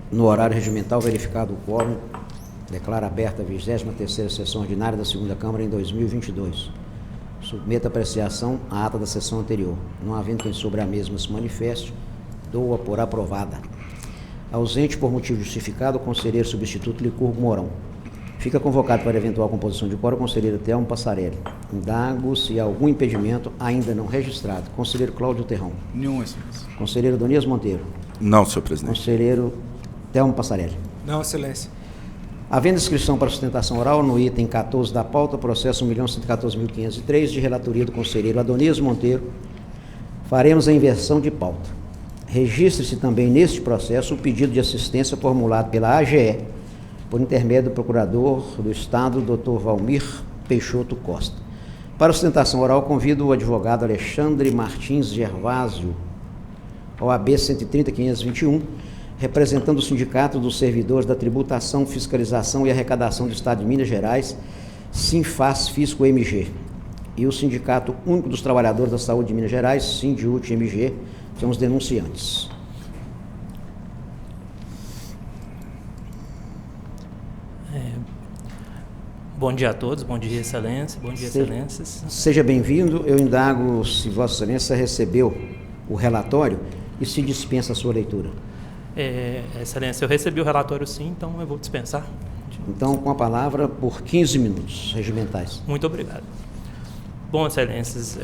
No horário regimental, verificado o quórum, declaro aberta a 23ª sessão ordinária da segunda Câmara em 2022. Submeto a apreciação a ata da sessão anterior. Não havendo quem sobre a mesma se manifeste, dou-a por aprovada. Ausente por motivo justificado, o conselheiro substituto Licurgo Mourão. Fica convocado para eventual composição de quórum o conselheiro Telmo Passarelli. Indago se há algum impedimento ainda não registrado. Conselheiro Cláudio Terrão. Nenhum, excelência. Conselheiro Adonias Monteiro. Não, senhor presidente. Conselheiro Telmo Passarelli. Não, excelência. Havendo inscrição para sustentação oral no item 14 da pauta, processo 1.114.503, de relatoria do conselheiro Adonias Monteiro, faremos a inversão de pauta. Registre-se também neste processo o pedido de assistência formulado pela AGE, por intermédio do procurador do Estado, Dr. Valmir Peixoto Costa. Para sustentação oral, convido o advogado Alexandre Martins Gervásio, OAB 130.521, representando o Sindicato dos Servidores da Tributação, Fiscalização e Arrecadação do Estado de Minas Gerais, Sinfas Fisco MG, e o Sindicato Único dos Trabalhadores da Saúde de Minas Gerais, Sindiut MG, são os denunciantes. Bom dia a todos, bom dia, excelência, bom dia, excelências. Seja bem-vindo. Eu indago se Vossa Excelência recebeu o relatório e se dispensa a sua leitura. Excelência, eu recebi o relatório sim, então eu vou dispensar. Então, com a palavra, por 15 minutos regimentais. Muito obrigado. Bom, excelências,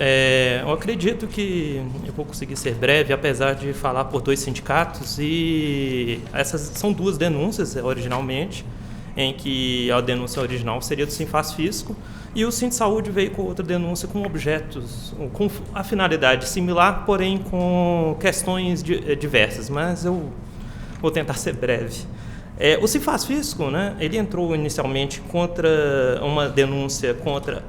eu acredito que eu vou conseguir ser breve, apesar de falar por dois sindicatos, e essas são duas denúncias, originalmente, em que a denúncia original seria do Sinfas Fisco, e o Sindsaúde veio com outra denúncia com objetos, com a finalidade similar, porém com questões diversas, mas eu vou tentar ser breve. O Sinfas Fisco, né, ele entrou inicialmente contra uma denúncia contra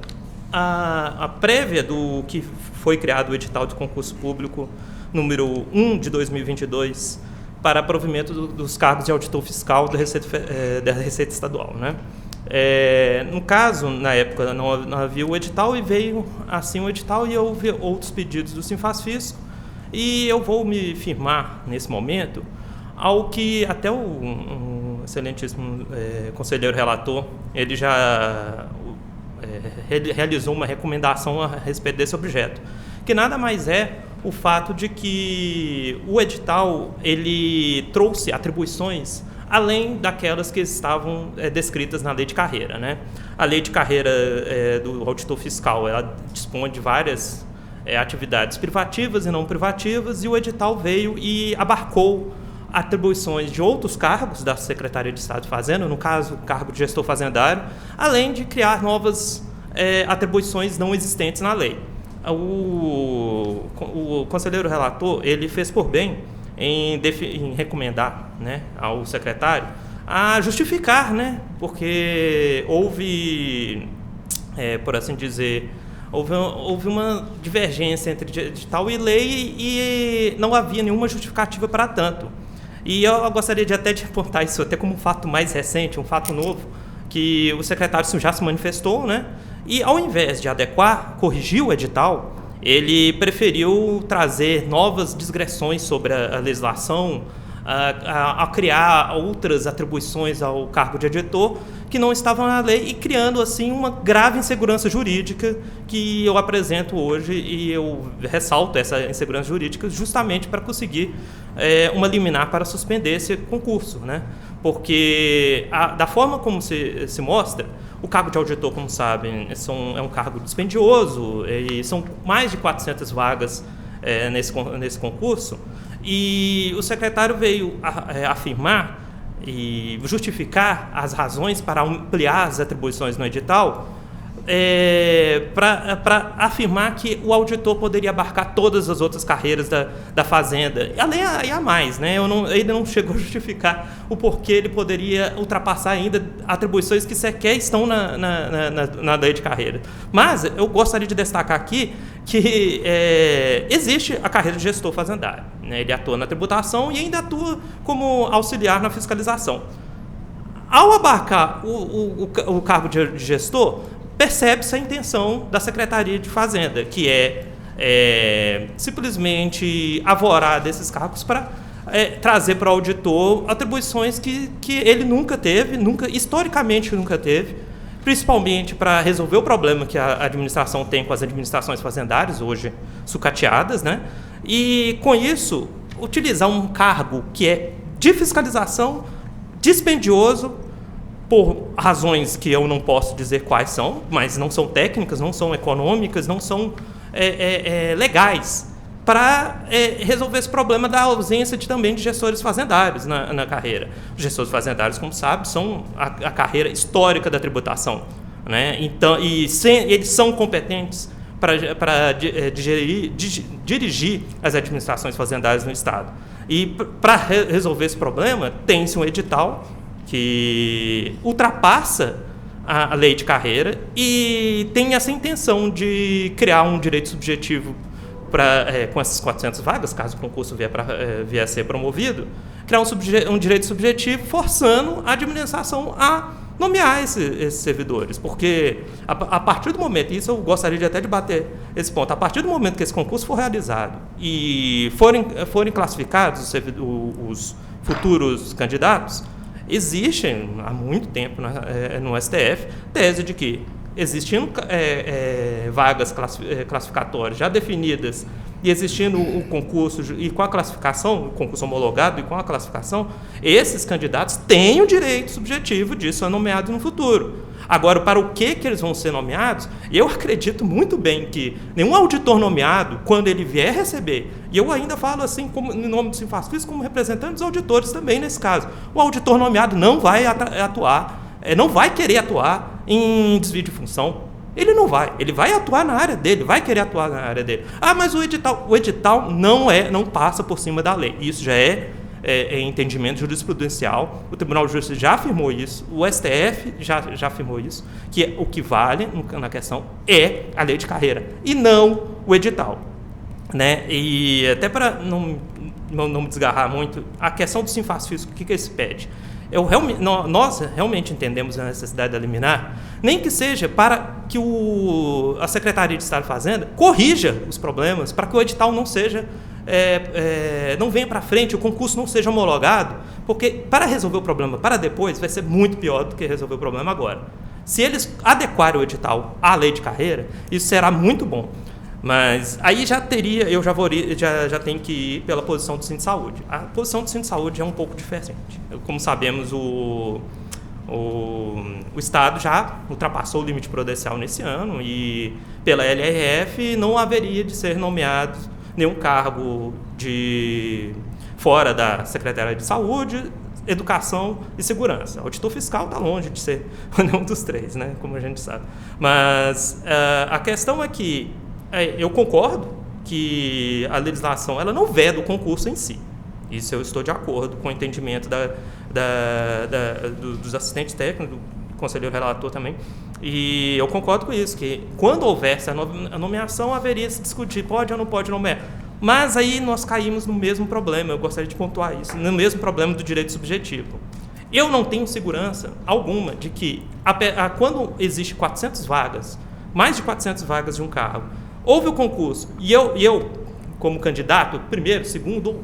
a prévia do que foi criado o edital de concurso público número 1 de 2022, para provimento dos cargos de auditor fiscal da Receita Estadual, né? No caso, na época, não havia o edital e veio assim o edital e houve outros pedidos do Sinfas Fisco, e eu vou me firmar nesse momento ao que até o excelentíssimo conselheiro relator, ele já realizou uma recomendação a respeito desse objeto, que nada mais é o fato de que o edital ele trouxe atribuições além daquelas que estavam descritas na lei de carreira, né? A lei de carreira do auditor fiscal, ela dispõe de várias atividades privativas e não privativas, e o edital veio e abarcou atribuições de outros cargos da Secretaria de Estado de Fazenda, no caso, o cargo de gestor fazendário, além de criar novas atribuições não existentes na lei. O conselheiro relator, ele fez por bem em recomendar, né, ao secretário a justificar, né, porque houve, por assim dizer, houve uma divergência entre edital e lei e não havia nenhuma justificativa para tanto. E eu gostaria de até de apontar isso até como um fato mais recente, um fato novo, que o secretário já se manifestou, né? E ao invés de adequar, corrigir o edital, ele preferiu trazer novas digressões sobre a legislação, a criar outras atribuições ao cargo de editor que não estavam na lei, e criando assim uma grave insegurança jurídica que eu apresento hoje, e eu ressalto essa insegurança jurídica justamente para conseguir uma liminar para suspender esse concurso, né? Porque da forma como se mostra, o cargo de auditor, como sabem, é um cargo dispendioso, e são mais de 400 vagas nesse concurso, e o secretário veio afirmar e justificar as razões para ampliar as atribuições no edital, para afirmar que o auditor poderia abarcar todas as outras carreiras da Fazenda, além e a mais, né? Ele não chegou a justificar o porquê ele poderia ultrapassar ainda atribuições que sequer estão na lei de carreira. Mas eu gostaria de destacar aqui que existe a carreira de gestor fazendário, né? Ele atua na tributação e ainda atua como auxiliar na fiscalização. Ao abarcar o cargo de gestor, percebe-se a intenção da Secretaria de Fazenda, que simplesmente avorar desses cargos para trazer para o auditor atribuições que ele nunca teve, historicamente nunca teve, principalmente para resolver o problema que a administração tem com as administrações fazendárias, hoje sucateadas, né? E, com isso, utilizar um cargo que é de fiscalização, dispendioso, por razões que eu não posso dizer quais são, mas não são técnicas, não são econômicas, não são legais, para resolver esse problema da ausência também de gestores fazendários na carreira. Os gestores fazendários, como sabe, são a carreira histórica da tributação, né? Então, eles são competentes para dirigir as administrações fazendárias no Estado. E para resolver esse problema, tem-se um edital que ultrapassa a lei de carreira e tem essa intenção de criar um direito subjetivo com essas 400 vagas, caso o concurso vier a ser promovido, criar um direito subjetivo forçando a administração a nomear esses servidores, porque a partir do momento, e isso eu gostaria de até debater esse ponto, a partir do momento que esse concurso for realizado e forem classificados os futuros candidatos, existem há muito tempo no STF tese de que, existindo vagas classificatórias já definidas e existindo o concurso e com a classificação, o concurso homologado e com a classificação, esses candidatos têm o direito subjetivo de ser nomeado no futuro. Agora, para o que eles vão ser nomeados, eu acredito muito bem que nenhum auditor nomeado, quando ele vier receber, e eu ainda falo assim, em nome do Sinfasfis, como representante dos auditores também nesse caso, o auditor nomeado não vai não vai querer atuar em desvio de função. Ele não vai. Ele vai atuar na área dele, vai querer atuar na área dele. Mas o edital não passa por cima da lei. Isso já é entendimento jurisprudencial. O Tribunal de Justiça já afirmou isso, o STF já afirmou isso, que o que vale na questão é a lei de carreira e não o edital, né? E até para não me desgarrar muito, a questão do Sinfasfis, o que se pede? Nós realmente entendemos a necessidade da liminar, nem que seja para que a Secretaria de Estado de Fazenda corrija os problemas, para que o edital não seja, não venha para frente, o concurso não seja homologado, porque para resolver o problema para depois vai ser muito pior do que resolver o problema agora. Se eles adequarem o edital à lei de carreira, isso será muito bom. Mas aí já tenho que ir pela posição do Sinsaúde. A posição do Sinsaúde é um pouco diferente. Como sabemos, o Estado já ultrapassou o limite prudencial nesse ano e pela LRF não haveria de ser nomeado nenhum cargo fora da Secretaria de Saúde, Educação e Segurança. O auditor fiscal está longe de ser nenhum dos três, né? Como a gente sabe. Mas a questão é que eu concordo que a legislação ela não veda o concurso em si. Isso eu estou de acordo com o entendimento dos assistentes técnicos, do conselheiro relator também. E eu concordo com isso, que quando houvesse a nomeação, haveria se discutir, pode ou não pode nomear. Mas aí nós caímos no mesmo problema, eu gostaria de pontuar isso, no mesmo problema do direito subjetivo. Eu não tenho segurança alguma de que, quando existe 400 vagas, mais de 400 vagas de um cargo, houve o concurso e eu como candidato, primeiro, segundo,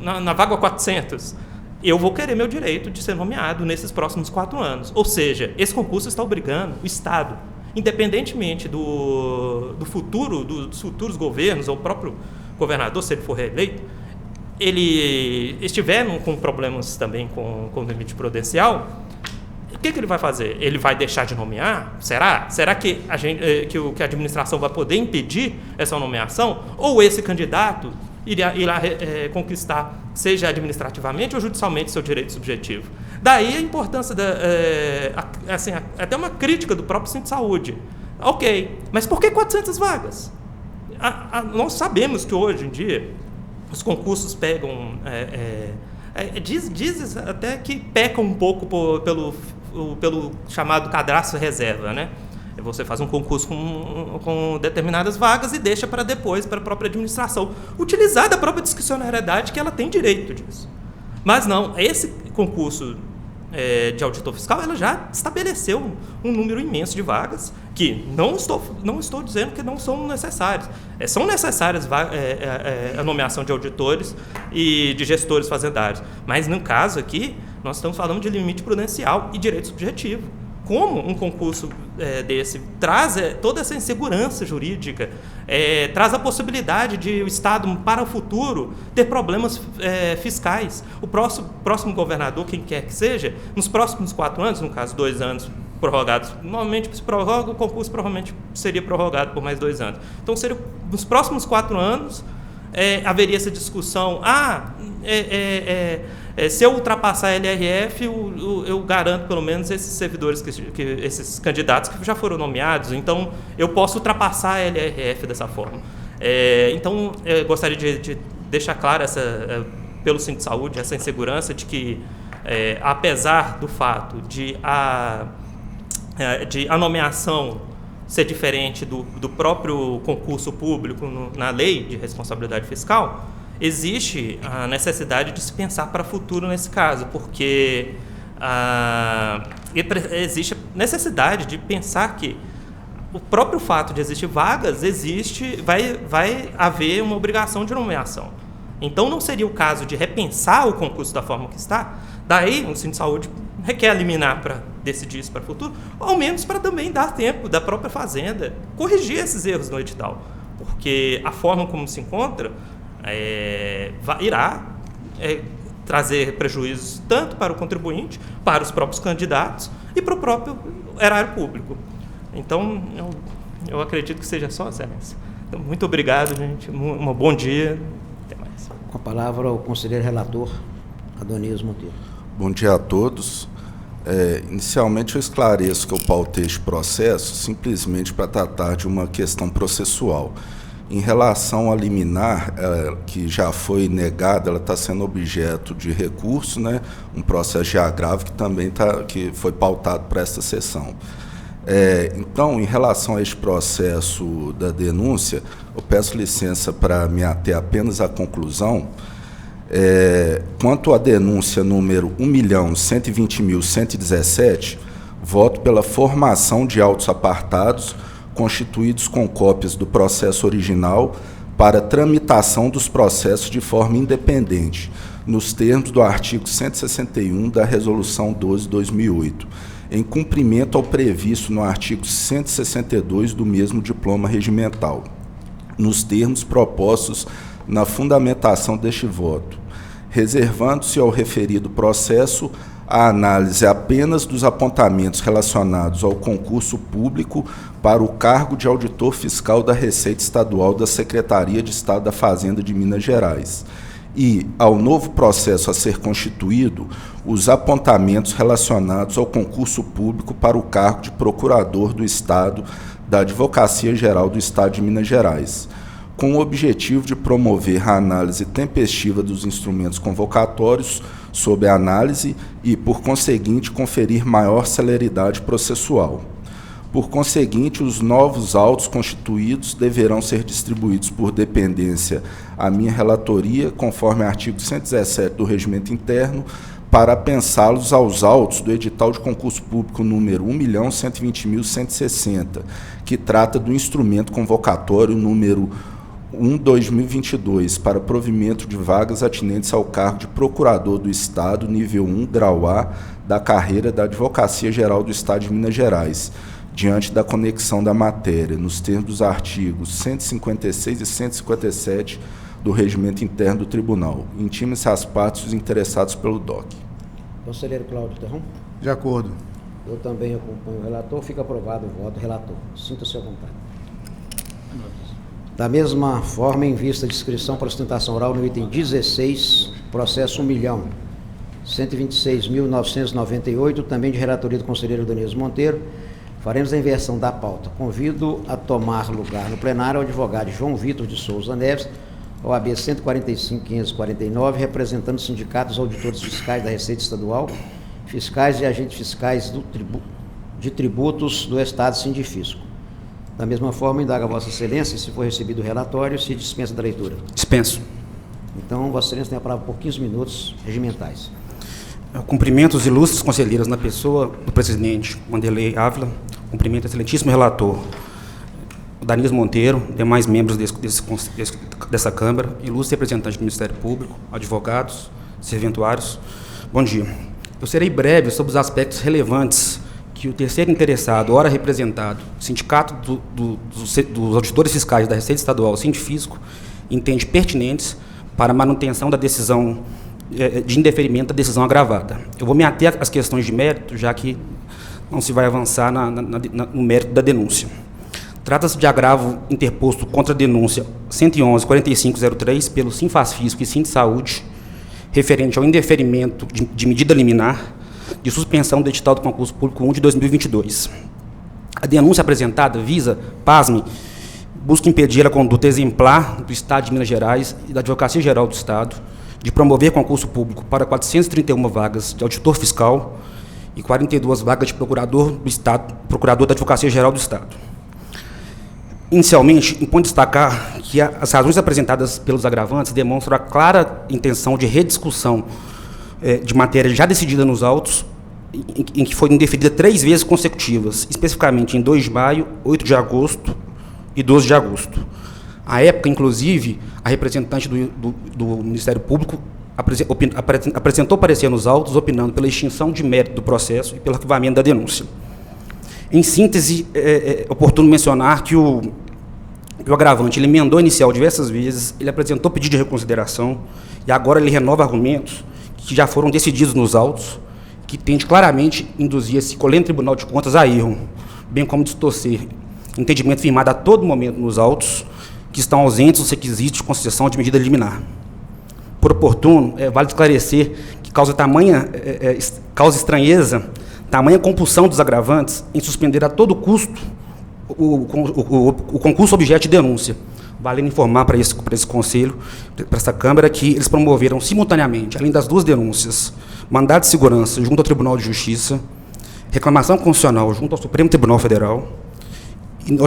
na vaga 400, eu vou querer meu direito de ser nomeado nesses próximos 4 anos. Ou seja, esse concurso está obrigando o Estado, independentemente dos futuros governos, ou o próprio governador, se ele for reeleito, ele estiver com problemas também com o limite prudencial, o que ele vai fazer? Ele vai deixar de nomear? Será? Será que a administração vai poder impedir essa nomeação? Ou esse candidato irá conquistar, seja administrativamente ou judicialmente, seu direito subjetivo? Daí a importância, até uma crítica do próprio Centro de Saúde. Ok, mas por que 400 vagas? Nós sabemos que hoje em dia os concursos pegam... Diz até que pecam um pouco pelo chamado cadastro reserva, né? Você faz um concurso com determinadas vagas e deixa para depois, para a própria administração, utilizar da própria discricionariedade que ela tem direito disso. Mas não, esse concurso de auditor fiscal, ela já estabeleceu um número imenso de vagas que não estou dizendo que não são necessárias. São necessárias a nomeação de auditores e de gestores fazendários. Mas, no caso aqui, nós estamos falando de limite prudencial e direito subjetivo. Como um concurso desse traz toda essa insegurança jurídica, traz a possibilidade de o Estado, para o futuro, ter problemas fiscais. O próximo governador, quem quer que seja, nos próximos 4 anos, no caso 2 anos prorrogados, normalmente se prorroga, o concurso provavelmente seria prorrogado por mais 2 anos. Então, nos próximos 4 anos, haveria essa discussão, se eu ultrapassar a LRF, eu garanto pelo menos esses servidores, esses candidatos que já foram nomeados, então eu posso ultrapassar a LRF dessa forma. Então, eu gostaria de deixar clara, pelo Sindicato de Saúde, essa insegurança de que, apesar do fato de a nomeação ser diferente do próprio concurso público na lei de responsabilidade fiscal, existe a necessidade de se pensar para o futuro nesse caso, porque existe a necessidade de pensar que o próprio fato de existir vagas, vai haver uma obrigação de nomeação. Então, não seria o caso de repensar o concurso da forma que está. Daí, o Sindicato de Saúde requer liminar para decidir isso para o futuro, ou ao menos para também dar tempo da própria Fazenda corrigir esses erros no edital, porque a forma como se encontra irá trazer prejuízos tanto para o contribuinte, para os próprios candidatos e para o próprio erário público. Então, eu acredito que seja só, Excelência. Então, muito obrigado, gente. Um bom dia. Até mais. Com a palavra, o conselheiro relator, Adonísio Monteiro. Bom dia a todos. Inicialmente, eu esclareço que eu pautei este processo simplesmente para tratar de uma questão processual. Em relação à liminar, que já foi negada, ela está sendo objeto de recurso, né? Um processo de agravo que também que foi pautado para esta sessão. Então, em relação a este processo da denúncia, eu peço licença para me ater apenas à conclusão. Quanto à denúncia número 1.120.117, voto pela formação de autos apartados constituídos com cópias do processo original para tramitação dos processos de forma independente, nos termos do artigo 161 da Resolução 12/2008, em cumprimento ao previsto no artigo 162 do mesmo diploma regimental, nos termos propostos na fundamentação deste voto, reservando-se ao referido processo a análise apenas dos apontamentos relacionados ao concurso público para o cargo de auditor fiscal da Receita Estadual da Secretaria de Estado da Fazenda de Minas Gerais e, ao novo processo a ser constituído, os apontamentos relacionados ao concurso público para o cargo de procurador do Estado da Advocacia Geral do Estado de Minas Gerais, com o objetivo de promover a análise tempestiva dos instrumentos convocatórios sob a análise e, por conseguinte, conferir maior celeridade processual. Por conseguinte, os novos autos constituídos deverão ser distribuídos por dependência à minha relatoria, conforme artigo 117 do Regimento Interno, para apensá-los aos autos do edital de concurso público número 1.120.160, que trata do instrumento convocatório número 1/2022, para provimento de vagas atinentes ao cargo de Procurador do Estado, nível 1, grau A, da carreira da Advocacia Geral do Estado de Minas Gerais, diante da conexão da matéria, nos termos dos artigos 156 e 157 do Regimento Interno do Tribunal. Intima-se às partes os interessados pelo DOC. Conselheiro Cláudio Terron. De acordo. Eu também acompanho o relator. Fica aprovado o voto. Relator, sinta-se à vontade. Da mesma forma, em vista de inscrição para sustentação oral no item 16, processo 1.126.998, também de relatoria do conselheiro Adonísio Monteiro, faremos a inversão da pauta. Convido a tomar lugar no plenário o advogado João Vitor de Souza Neves, OAB 145.549, representando os sindicatos auditores fiscais da Receita Estadual, fiscais e agentes fiscais de tributos do Estado Sindifisco. Da mesma forma, indaga a Vossa Excelência, se for recebido o relatório, se dispensa da leitura. Dispenso. Então, Vossa Excelência tem a palavra por 15 minutos regimentais. Eu cumprimento os ilustres conselheiros na pessoa do presidente Wanderley Ávila, cumprimento o excelentíssimo relator, o Danis Monteiro, demais membros dessa Câmara, ilustres representantes do Ministério Público, advogados, serventuários. Bom dia. Eu serei breve sobre os aspectos relevantes que o terceiro interessado, ora representado, Sindicato dos Auditores Fiscais da Receita Estadual, Sindifisco, entende pertinentes para a manutenção da decisão de indeferimento da decisão agravada. Eu vou me ater às questões de mérito, já que não se vai avançar no mérito da denúncia. Trata-se de agravo interposto contra a denúncia 111-4503 pelo Sinfasfisco e Sindsaúde, referente ao indeferimento de medida liminar de suspensão do edital do concurso público 1 de 2022. A denúncia apresentada visa, pasme, busca impedir a conduta exemplar do Estado de Minas Gerais e da Advocacia Geral do Estado de promover concurso público para 431 vagas de auditor fiscal e 42 vagas de procurador do Estado, procurador da Advocacia Geral do Estado. Inicialmente, impõe destacar que as razões apresentadas pelos agravantes demonstram a clara intenção de rediscussão de matéria já decidida nos autos, em que foi indeferida 3 vezes consecutivas, especificamente em 2 de maio, 8 de agosto e 12 de agosto. À época, inclusive, a representante do Ministério Público apresentou parecer nos autos, opinando pela extinção de mérito do processo e pelo arquivamento da denúncia. Em síntese, é oportuno mencionar que o agravante ele emendou inicial diversas vezes, ele apresentou pedido de reconsideração e agora ele renova argumentos que já foram decididos nos autos, que tende claramente a induzir esse colente Tribunal de Contas a erro, bem como distorcer entendimento firmado a todo momento nos autos, que estão ausentes os requisitos de concessão de medida liminar. Por oportuno, vale esclarecer que causa estranheza, tamanha compulsão dos agravantes em suspender a todo custo o concurso objeto de denúncia. Vale informar para esse Conselho, para essa Câmara, que eles promoveram simultaneamente, além das 2 denúncias, mandado de segurança junto ao Tribunal de Justiça, reclamação constitucional junto ao Supremo Tribunal Federal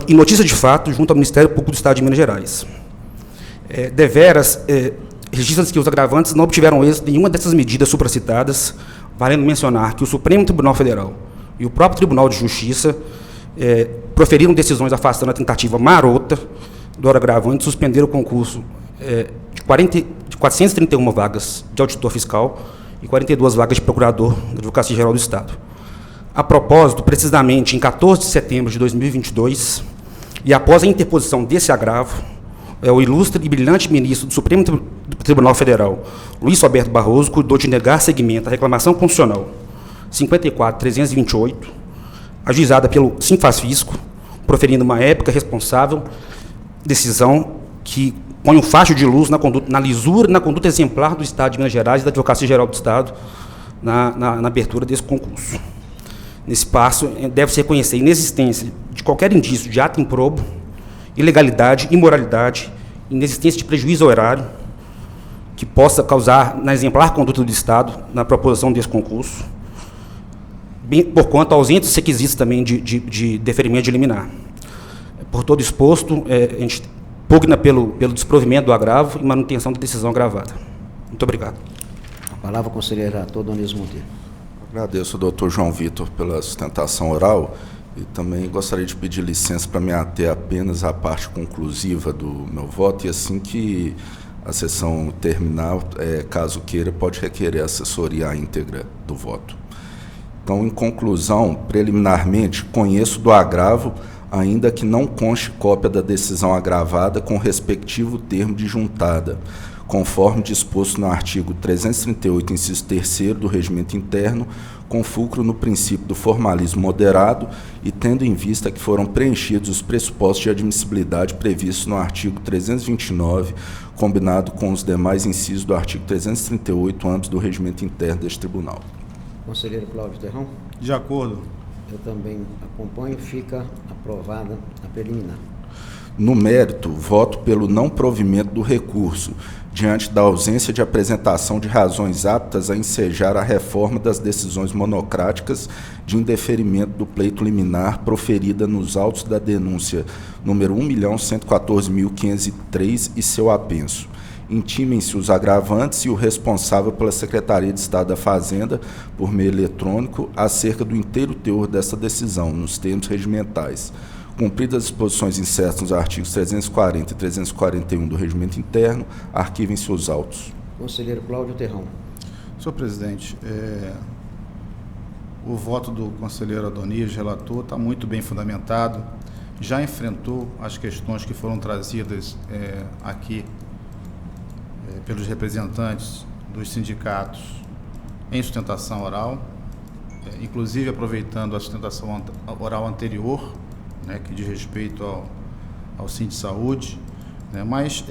e notícia de fato junto ao Ministério Público do Estado de Minas Gerais. Registra-se que os agravantes não obtiveram êxito em nenhuma dessas medidas supracitadas, valendo mencionar que o Supremo Tribunal Federal e o próprio Tribunal de Justiça proferiram decisões afastando a tentativa marota do agravante de suspender o concurso de 431 vagas de auditor fiscal e 42 vagas de procurador da Advocacia Geral do Estado. A propósito, precisamente em 14 de setembro de 2022, e após a interposição desse agravo, o ilustre e brilhante ministro do Supremo Tribunal Federal, Luiz Roberto Barroso, cuidou de negar seguimento à reclamação constitucional 54.328, ajuizada pelo Sinfasfisco, proferindo uma épica responsável decisão que põe um facho de luz na lisura e na conduta exemplar do Estado de Minas Gerais e da Advocacia Geral do Estado na abertura desse concurso. Nesse passo, deve-se reconhecer a inexistência de qualquer indício de ato improbo, ilegalidade, imoralidade, inexistência de prejuízo ao erário, que possa causar na exemplar conduta do Estado na proposição desse concurso, por quanto ausentes os requisitos também de deferimento de liminar. Por todo exposto, a gente pugna pelo desprovimento do agravo e manutenção da decisão agravada. Muito obrigado. A palavra ao conselheiro relator Danis Monteiro. Agradeço ao doutor João Vitor pela sustentação oral e também gostaria de pedir licença para me ater apenas à parte conclusiva do meu voto e assim que a sessão terminar, caso queira, pode requerer assessoria à íntegra do voto. Então, em conclusão, preliminarmente, conheço do agravo, ainda que não conste cópia da decisão agravada com o respectivo termo de juntada, conforme disposto no artigo 338, inciso 3º do Regimento Interno, com fulcro no princípio do formalismo moderado e tendo em vista que foram preenchidos os pressupostos de admissibilidade previstos no artigo 329, combinado com os demais incisos do artigo 338, âmbito do Regimento Interno deste Tribunal. Conselheiro Cláudio Terrão? De acordo. Eu também acompanho, fica aprovada a preliminar. No mérito, voto pelo não provimento do recurso, diante da ausência de apresentação de razões aptas a ensejar a reforma das decisões monocráticas de indeferimento do pleito liminar proferida nos autos da denúncia número 1.114.503 e seu apenso, intimem-se os agravantes e o responsável pela Secretaria de Estado da Fazenda, por meio eletrônico, acerca do inteiro teor dessa decisão, nos termos regimentais. Cumpridas as disposições incertas nos artigos 340 e 341 do Regimento Interno, arquivem-se os autos. Conselheiro Cláudio Terrão. Senhor presidente, o voto do conselheiro Adonias, relator, está muito bem fundamentado, já enfrentou as questões que foram trazidas aqui pelos representantes dos sindicatos em sustentação oral, inclusive aproveitando a sustentação oral anterior, né, que diz respeito ao Sindisaúde, né, mas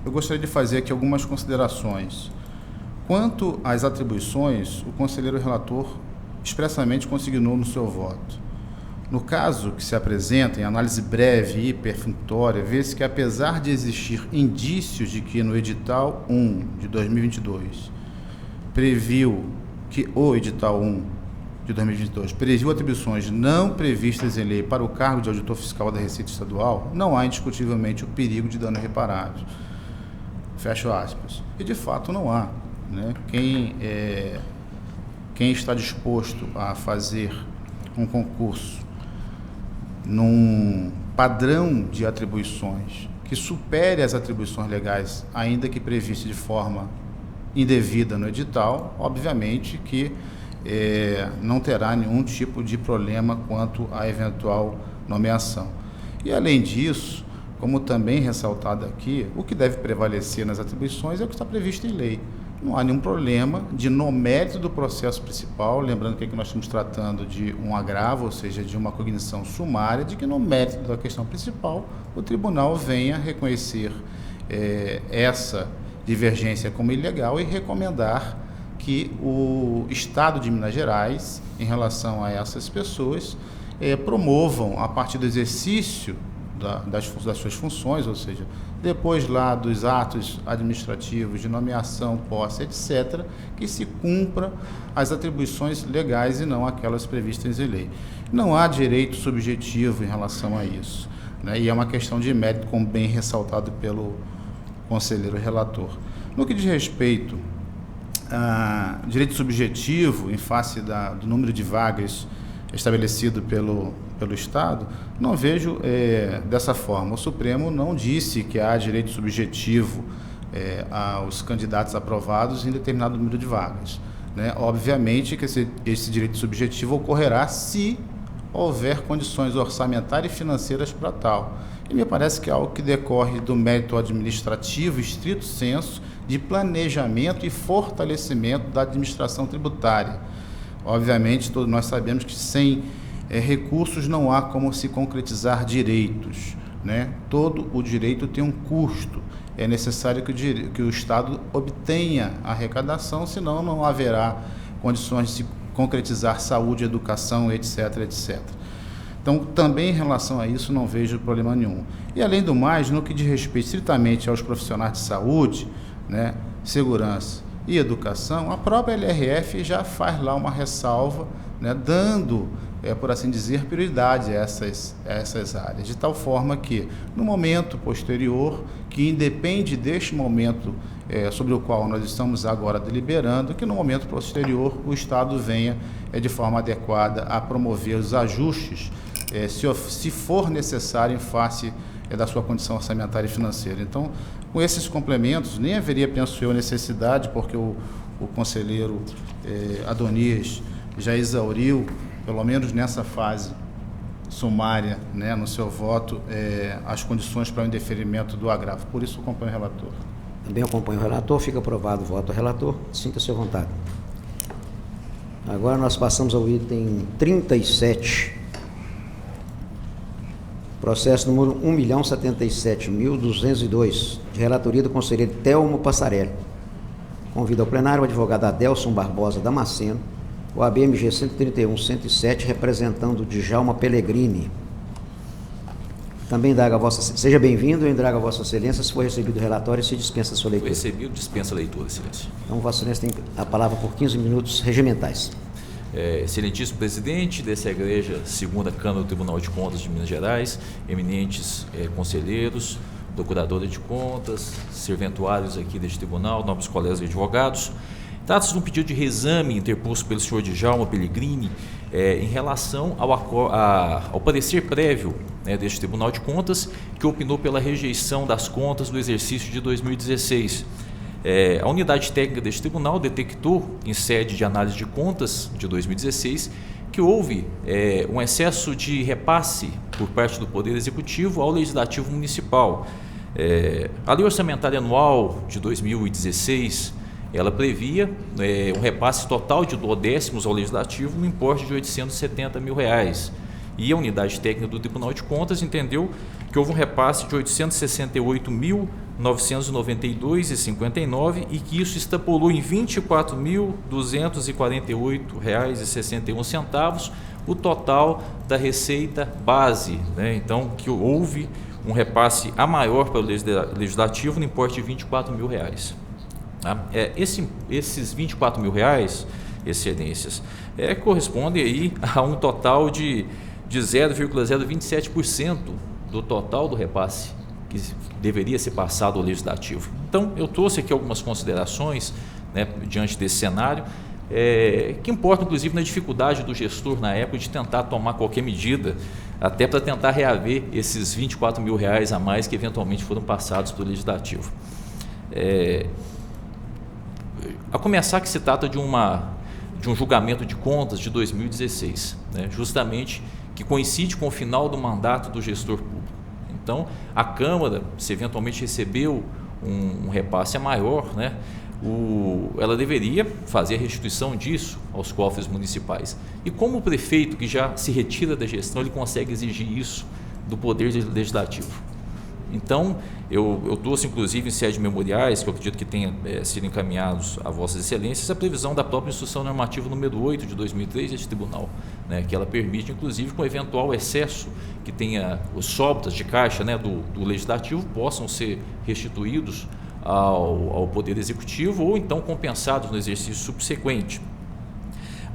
eu gostaria de fazer aqui algumas considerações. Quanto às atribuições, o conselheiro relator expressamente consignou no seu voto. No caso que se apresenta, em análise breve e perfunctória, vê-se que, apesar de existir indícios de que no edital 1 de 2022 previu que o edital 1 de 2022 previu atribuições não previstas em lei para o cargo de auditor fiscal da Receita Estadual, não há indiscutivelmente o perigo de dano irreparável. Fecho aspas. E, de fato, não há. Né? Quem está disposto a fazer um concurso num padrão de atribuições que supere as atribuições legais, ainda que prevista de forma indevida no edital, obviamente que não terá nenhum tipo de problema quanto à eventual nomeação. E, além disso, como também ressaltado aqui, o que deve prevalecer nas atribuições é o que está previsto em lei. Não há nenhum problema de, no mérito do processo principal, lembrando que aqui nós estamos tratando de um agravo, ou seja, de uma cognição sumária, de que no mérito da questão principal o tribunal venha reconhecer essa divergência como ilegal e recomendar que o Estado de Minas Gerais, em relação a essas pessoas, promovam, a partir do exercício das suas funções, ou seja, depois lá dos atos administrativos de nomeação, posse, etc., que se cumpra as atribuições legais e não aquelas previstas em lei. Não há direito subjetivo em relação a isso, né? E é uma questão de mérito, como bem ressaltado pelo conselheiro relator. No que diz respeito a direito subjetivo, em face do número de vagas estabelecido pelo Estado, não vejo dessa forma. O Supremo não disse que há direito subjetivo aos candidatos aprovados em determinado número de vagas, né? Obviamente que esse direito subjetivo ocorrerá se houver condições orçamentárias e financeiras para tal. E me parece que é algo que decorre do mérito administrativo, estrito senso, de planejamento e fortalecimento da administração tributária. Obviamente, todos nós sabemos que sem recursos não há como se concretizar direitos, né? Todo o direito tem um custo. É necessário que o Estado obtenha a arrecadação, senão não haverá condições de se concretizar saúde, educação, etc., etc. Então, também em relação a isso, não vejo problema nenhum. E, além do mais, no que diz respeito estritamente aos profissionais de saúde, né, segurança e educação, a própria LRF já faz lá uma ressalva, né, dando, por assim dizer, prioridade a essas áreas, de tal forma que, no momento posterior, que independe deste momento sobre o qual nós estamos agora deliberando, que no momento posterior o Estado venha, de forma adequada, a promover os ajustes, se for necessário, em face da sua condição orçamentária e financeira. Então, com esses complementos, nem haveria, penso eu, necessidade, porque o conselheiro Adonias já exauriu, pelo menos nessa fase sumária, né, no seu voto, as condições para o indeferimento do agravo. Por isso, acompanho o relator. Também acompanho o relator. Fica aprovado o voto do relator. Sinta-se à vontade. Agora nós passamos ao item 37. Processo número 1.077.202, de relatoria do conselheiro Telmo Passarelli. Convido ao plenário o advogado Adelson Barbosa Damasceno, o ABMG 131-107, representando Djalma Pellegrini. Também indaga a vossa... Seja bem-vindo, eu indago a vossa excelência, se for recebido o relatório, se dispensa a sua leitura. Foi recebido, dispensa a leitura, excelência. Então, vossa excelência tem a palavra por 15 minutos regimentais. Excelentíssimo presidente dessa igreja, segunda Câmara do Tribunal de Contas de Minas Gerais, eminentes conselheiros, Procuradora de Contas, serventuários aqui deste tribunal, nobres colegas de advogados. Trata-se de um pedido de reexame interposto pelo senhor Djalma Pellegrini em relação ao parecer prévio, né, deste Tribunal de Contas, que opinou pela rejeição das contas do exercício de 2016. A unidade técnica deste tribunal detectou, em sede de análise de contas de 2016, que houve um excesso de repasse por parte do Poder Executivo ao Legislativo Municipal. A Lei Orçamentária Anual de 2016, ela previa um repasse total de duodécimos ao Legislativo no importe de R$870 mil. E a unidade técnica do Tribunal de Contas entendeu que houve um repasse de R$868.992,59 e que isso extrapolou em R$24.248,61 o total da receita base, né? Então, que houve um repasse a maior para o Legislativo no importe de R$24 mil. Tá? Esses R$24 mil, excelências, correspondem aí a um total de 0,027% do total do repasse que deveria ser passado ao Legislativo. Então, eu trouxe aqui algumas considerações, né, diante desse cenário, que importam, inclusive, na dificuldade do gestor, na época, de tentar tomar qualquer medida, até para tentar reaver esses R$24 mil a mais que, eventualmente, foram passados para o Legislativo. A começar que se trata de um julgamento de contas de 2016, né, justamente que coincide com o final do mandato do gestor público. Então, a Câmara, se eventualmente recebeu um repasse maior, né, ela deveria fazer a restituição disso aos cofres municipais. E como o prefeito, que já se retira da gestão, ele consegue exigir isso do Poder Legislativo? Então, eu trouxe, inclusive, em sede de memoriais, que eu acredito que tenha sido encaminhados a Vossas Excelências, a previsão da própria Instrução Normativa número 8 de 2003 deste tribunal, né, que ela permite, inclusive, com eventual excesso que tenha os sobras de caixa, né, do Legislativo, possam ser restituídos ao Poder Executivo ou então compensados no exercício subsequente.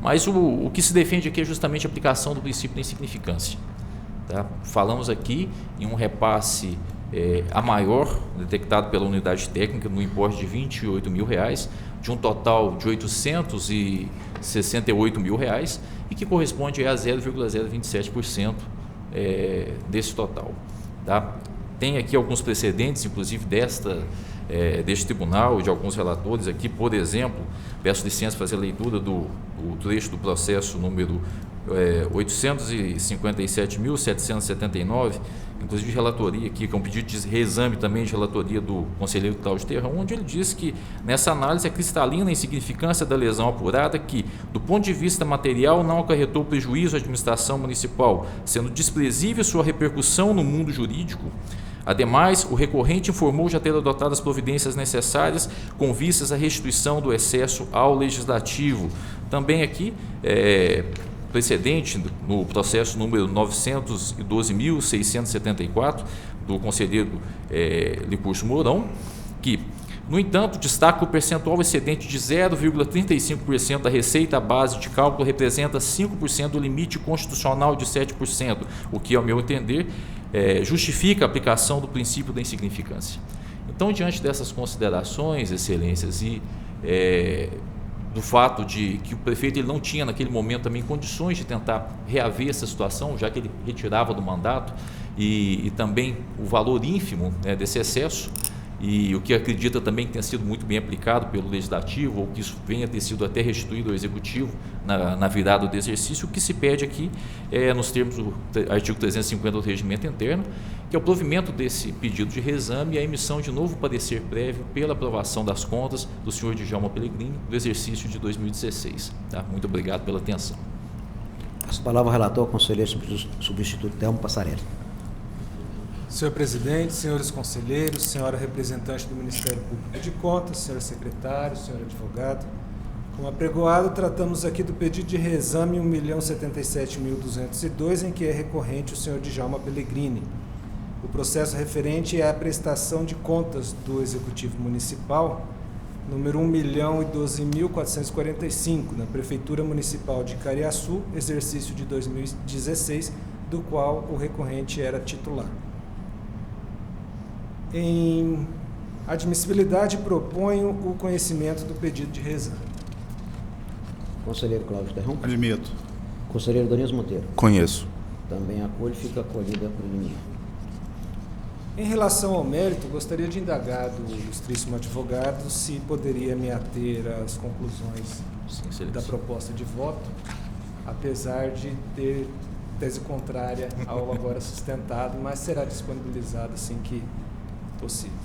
Mas o que se defende aqui é justamente a aplicação do princípio da insignificância. Tá? Falamos aqui em um repasse a maior, detectado pela unidade técnica, no importe de R$28 mil, de um total de R$868 mil, e que corresponde a 0,027% desse total. Tá? Tem aqui alguns precedentes, inclusive deste tribunal, de alguns relatores aqui. Por exemplo, peço licença para fazer a leitura do trecho do processo número 857.779, inclusive de relatoria aqui, que é um pedido de reexame também de relatoria do conselheiro Cláudio Terrão, onde ele diz que nessa análise é cristalina a insignificância da lesão apurada que, do ponto de vista material, não acarretou prejuízo à administração municipal, sendo desprezível sua repercussão no mundo jurídico. Ademais, o recorrente informou já ter adotado as providências necessárias com vistas à restituição do excesso ao Legislativo. Também aqui, precedente no processo número 912.674 do conselheiro Licurcio Mourão, que, no entanto, destaca o percentual excedente de 0,35% da receita base de cálculo representa 5% do limite constitucional de 7%, o que, ao meu entender, justifica a aplicação do princípio da insignificância. Então, diante dessas considerações, excelências, e do fato de que o prefeito ele não tinha naquele momento também condições de tentar reaver essa situação, já que ele retirava do mandato, e também o valor ínfimo, né, desse excesso, e o que acredita também que tenha sido muito bem aplicado pelo Legislativo, ou que isso venha ter sido até restituído ao Executivo na virada do exercício, o que se pede aqui nos termos do artigo 350 do Regimento Interno, que é o provimento desse pedido de reexame e a emissão de novo parecer prévio pela aprovação das contas do senhor Djalma Pellegrini do exercício de 2016. Tá? Muito obrigado pela atenção. As palavras ao relator, conselheiro substituto Telmo Passarelli. Senhor presidente, senhores conselheiros, senhora representante do Ministério Público de Contas, senhor secretário, senhor advogado, como apregoado, tratamos aqui do pedido de reexame 1.077.202, em que é recorrente o senhor Djalma Pellegrini. O processo referente é a prestação de contas do Executivo Municipal, número 1.012.445, na Prefeitura Municipal de Cariaçu, exercício de 2016, do qual o recorrente era titular. Em admissibilidade, proponho o conhecimento do pedido de reexame. Conselheiro Cláudio Terrão. Admito. Conselheiro Donizo Monteiro. Conheço. Também acolho, fica acolhida a preliminar. Em relação ao mérito, gostaria de indagar do ilustríssimo advogado se poderia me ater às conclusões Sim, da excelência. proposta de voto, apesar de ter tese contrária ao agora sustentado, mas será disponibilizado assim que possível.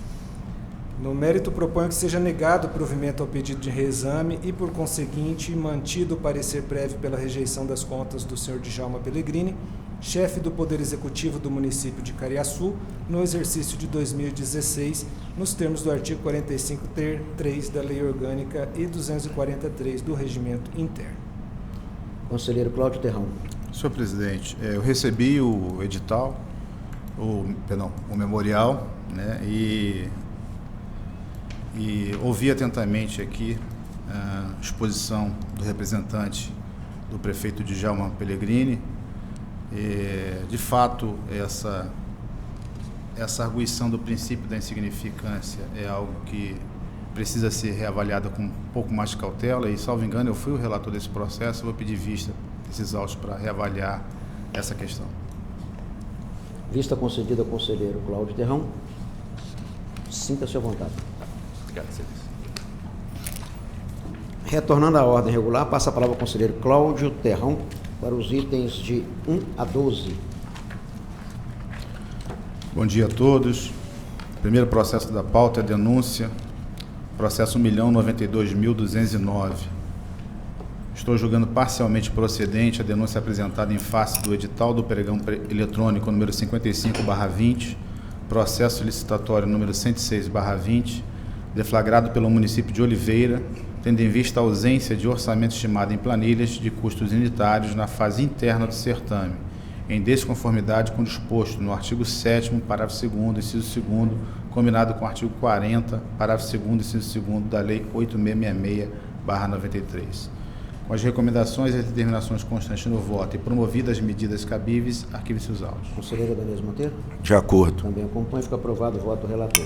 No mérito, proponho que seja negado o provimento ao pedido de reexame e, por conseguinte, mantido o parecer prévio pela rejeição das contas do senhor Djalma Pellegrini, chefe do Poder Executivo do município de Cariaçu, no exercício de 2016, nos termos do artigo 45, ter 3 da Lei Orgânica e 243 do Regimento Interno. Conselheiro Cláudio Terrão. Senhor presidente, eu recebi o edital, o memorial, né, e ouvi atentamente aqui a exposição do representante do prefeito Djalma Pellegrini. De fato, essa arguição do princípio da insignificância é algo que precisa ser reavaliada com um pouco mais de cautela e, salvo engano, eu fui o relator desse processo, vou pedir vista desses autos para reavaliar essa questão. Vista concedida ao conselheiro Cláudio Terrão. Sinta-se à vontade. Obrigado, excelência. Retornando à ordem regular, passa a palavra ao conselheiro Cláudio Terrão para os itens de 1 a 12. Bom dia a todos. O primeiro processo da pauta é a denúncia, processo 1.092.209. Estou julgando parcialmente procedente a denúncia apresentada em face do edital do pregão eletrônico número 55/20, processo licitatório número 106/20, deflagrado pelo município de Oliveira, tendo em vista a ausência de orçamento estimado em planilhas de custos unitários na fase interna do certame, em desconformidade com o disposto no artigo 7º, parágrafo 2º, inciso 2º, combinado com o artigo 40, parágrafo 2º, inciso 2º da Lei 8666/93. Com as recomendações e as determinações constantes no voto e promovidas as medidas cabíveis, arquive-se os autos. Conselheiro Donizo Monteiro. De acordo. Também acompanho, fica aprovado o voto do relator.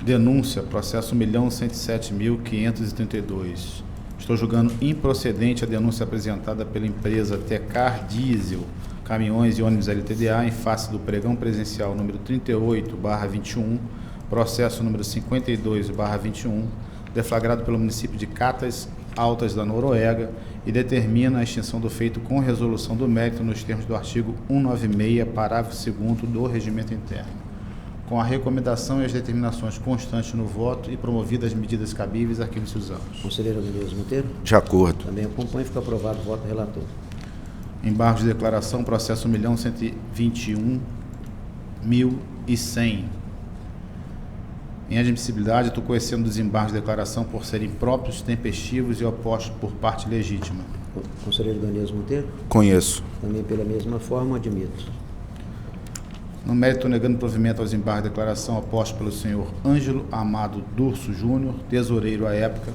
Denúncia, processo 1.107.532. Estou julgando improcedente a denúncia apresentada pela empresa Tecar Diesel, Caminhões e Ônibus LTDA, em face do pregão presencial número 38/21, processo número 52/21, deflagrado pelo município de Catas Altas da Noruega, e determina a extinção do feito com resolução do mérito nos termos do artigo 196, parágrafo 2º do Regimento Interno. Com a recomendação e as determinações constantes no voto e promovidas as medidas cabíveis, arquive-se os autos. Conselheiro Donizo Monteiro. De acordo. Também acompanho, fica aprovado o voto do relator. Embargos de declaração, processo 1.121.100. Em admissibilidade, estou conhecendo dos embargos de declaração por serem próprios, tempestivos e opostos por parte legítima. Conselheiro Donizo Monteiro. Conheço. Também pela mesma forma, admito. No mérito, negando provimento aos embargos de declaração opostos pelo senhor Ângelo Amado Durso Júnior, tesoureiro à época,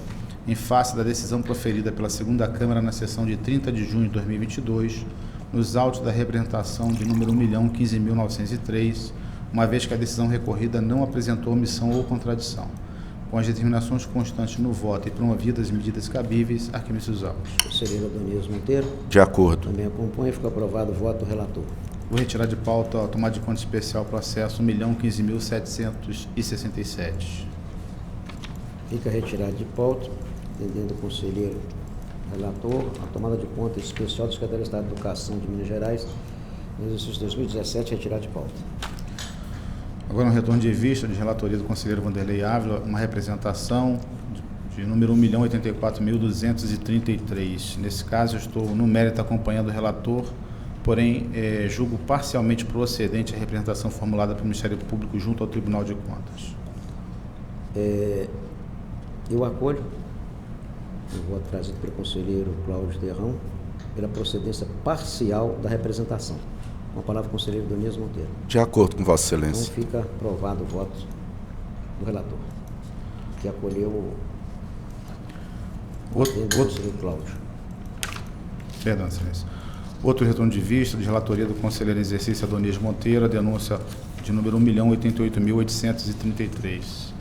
em face da decisão proferida pela segunda Câmara na sessão de 30 de junho de 2022, nos autos da representação de número 1.015.903, uma vez que a decisão recorrida não apresentou omissão ou contradição. Com as determinações constantes no voto e promovidas as medidas cabíveis, arquive-se os autos. Conselheiro Donizo Monteiro. De acordo. Também acompanho, fica aprovado o voto do relator. Vou retirar de pauta a tomada de conta especial processo 1.015.767. Fica retirado de pauta, entendendo o conselheiro relator, a tomada de conta especial do secretário de Estado de Educação de Minas Gerais, no exercício de 2017, retirado de pauta. Agora, um retorno de vista de relatoria do conselheiro Vanderlei Ávila, uma representação de número 1.084.233. Nesse caso, eu estou no mérito acompanhando o relator, porém, julgo parcialmente procedente a representação formulada pelo Ministério Público junto ao Tribunal de Contas. Eu acolho o voto trazido pelo conselheiro Cláudio Terrão pela procedência parcial da representação. Com a palavra, o conselheiro Donizo Monteiro. De acordo com Vossa Então, Excelência. fica aprovado o voto do relator, que acolheu o voto do conselheiro Cláudio. Perdão, Excelência. Outro retorno de vista, de relatoria do conselheiro em exercício Adonias Monteiro, a denúncia de número 1.088.833.